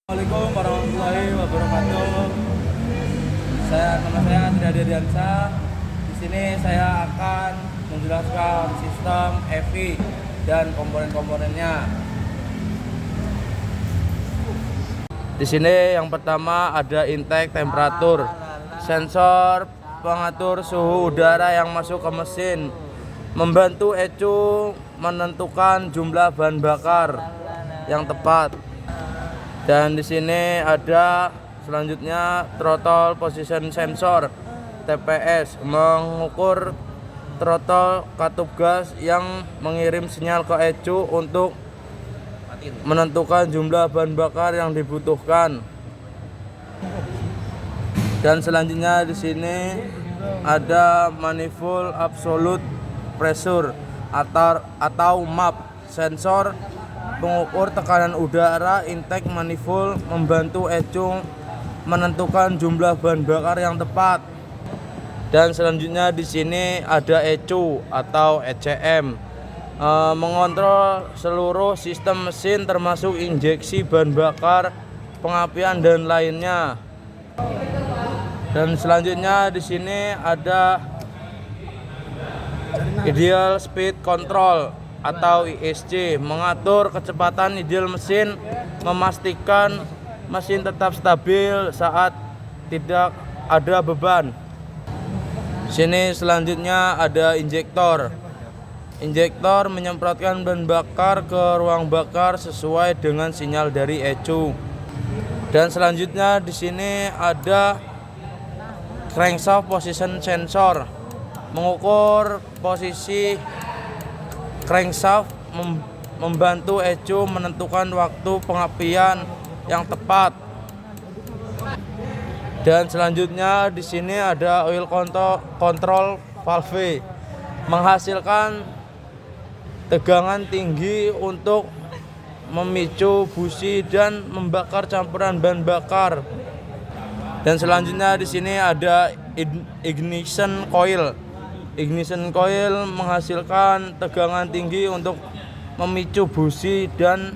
Assalamualaikum warahmatullahi wabarakatuh. Nama saya Triadi Diansa. Di sini saya akan menjelaskan sistem FI dan komponen-komponennya. Di sini yang pertama ada intake temperatur, sensor pengatur suhu udara yang masuk ke mesin, membantu ECU menentukan jumlah bahan bakar yang tepat. Dan di sini ada selanjutnya throttle position sensor TPS, mengukur throttle katup gas yang mengirim sinyal ke ECU untuk menentukan jumlah bahan bakar yang dibutuhkan. Dan selanjutnya di sini ada manifold absolute pressure atau MAP, sensor pengukur tekanan udara intake manifold, membantu ECU menentukan jumlah bahan bakar yang tepat. Dan selanjutnya di sini ada ECU atau ECM, mengontrol seluruh sistem mesin termasuk injeksi bahan bakar, pengapian dan lainnya. Dan selanjutnya di sini ada ideal speed control atau ISC, mengatur kecepatan ideal mesin, memastikan mesin tetap stabil saat tidak ada beban. Sini selanjutnya ada injektor. Injektor menyemprotkan bahan bakar ke ruang bakar sesuai dengan sinyal dari ECU. Dan selanjutnya di sini ada crankshaft position sensor, mengukur posisi crankshaft, membantu ECU menentukan waktu pengapian yang tepat. Dan selanjutnya di sini ada oil control valve, menghasilkan tegangan tinggi untuk memicu busi dan membakar campuran bahan bakar. Dan selanjutnya di sini ada ignition coil. Ignition coil menghasilkan tegangan tinggi untuk memicu busi dan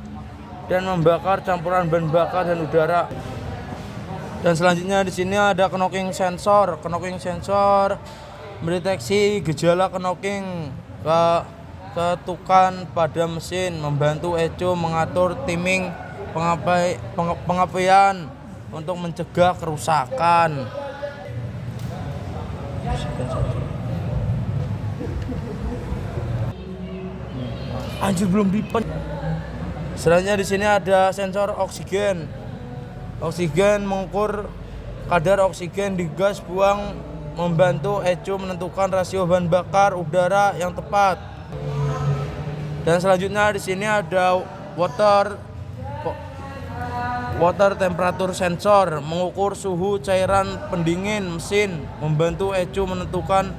membakar campuran bahan bakar dan udara. Dan selanjutnya di sini ada knocking sensor. Knocking sensor mendeteksi gejala knocking, ketukan pada mesin, membantu ECU mengatur timing pengapian untuk mencegah kerusakan. Anjir, belum dipen. Selanjutnya di sini ada sensor oksigen. Oksigen mengukur kadar oksigen di gas buang, membantu ECU menentukan rasio bahan bakar udara yang tepat. Dan selanjutnya di sini ada water temperature sensor, mengukur suhu cairan pendingin mesin, membantu ECU menentukan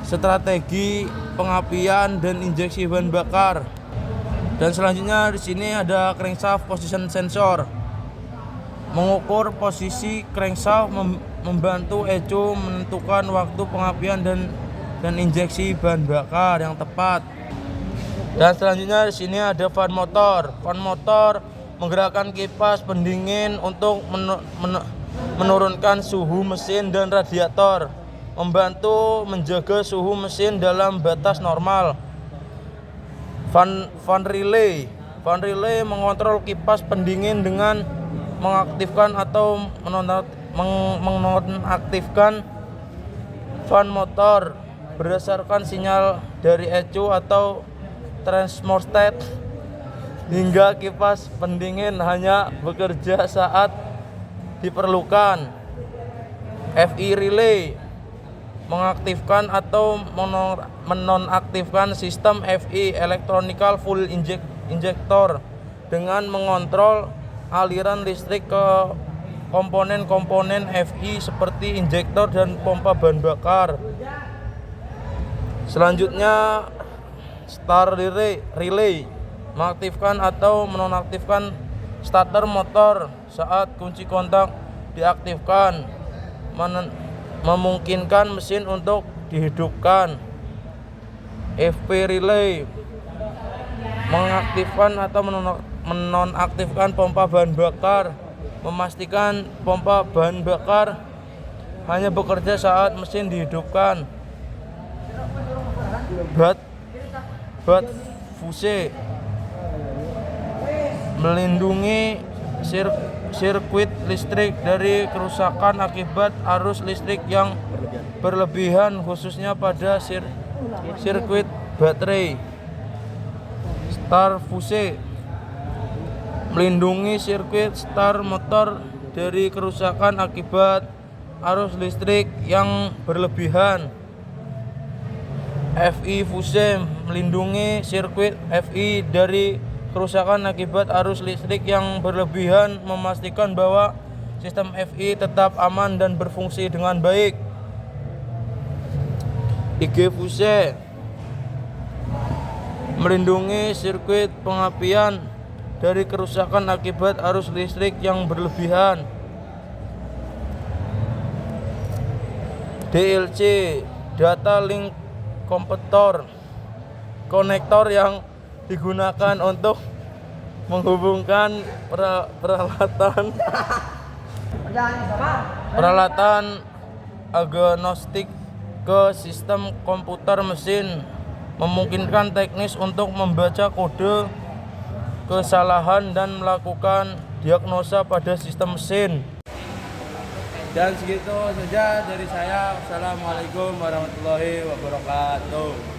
strategi pengapian dan injeksi bahan bakar. Dan selanjutnya di sini ada crankshaft position sensor, mengukur posisi crankshaft, membantu ECU menentukan waktu pengapian dan injeksi bahan bakar yang tepat. Dan selanjutnya di sini ada fan motor. Fan motor menggerakkan kipas pendingin untuk menurunkan suhu mesin dan radiator, membantu menjaga suhu mesin dalam batas normal. Fan relay mengontrol kipas pendingin dengan mengaktifkan atau menonaktifkan fan motor berdasarkan sinyal dari ECU atau thermostat, hingga kipas pendingin hanya bekerja saat diperlukan. FI relay mengaktifkan atau menonaktifkan sistem FI electronical fuel injector dengan mengontrol aliran listrik ke komponen-komponen FI seperti injektor dan pompa bahan bakar. Selanjutnya start relay mengaktifkan atau menonaktifkan starter motor saat kunci kontak diaktifkan, memungkinkan mesin untuk dihidupkan. FP relay mengaktifkan atau menonaktifkan pompa bahan bakar, memastikan pompa bahan bakar hanya bekerja saat mesin dihidupkan. Bat fuse melindungi sirkuit listrik dari kerusakan akibat arus listrik yang berlebihan, khususnya pada sirkuit baterai. Star fuse melindungi sirkuit start motor dari kerusakan akibat arus listrik yang berlebihan. FI fuse melindungi sirkuit FI dari kerusakan akibat arus listrik yang berlebihan, memastikan bahwa sistem FI tetap aman dan berfungsi dengan baik. IG fuse melindungi sirkuit pengapian dari kerusakan akibat arus listrik yang berlebihan. DLC data link konektor yang digunakan untuk menghubungkan peralatan agnostik ke sistem komputer mesin, memungkinkan teknis untuk membaca kode kesalahan dan melakukan diagnosa pada sistem mesin. Dan segitu saja dari saya. Assalamualaikum warahmatullahi wabarakatuh.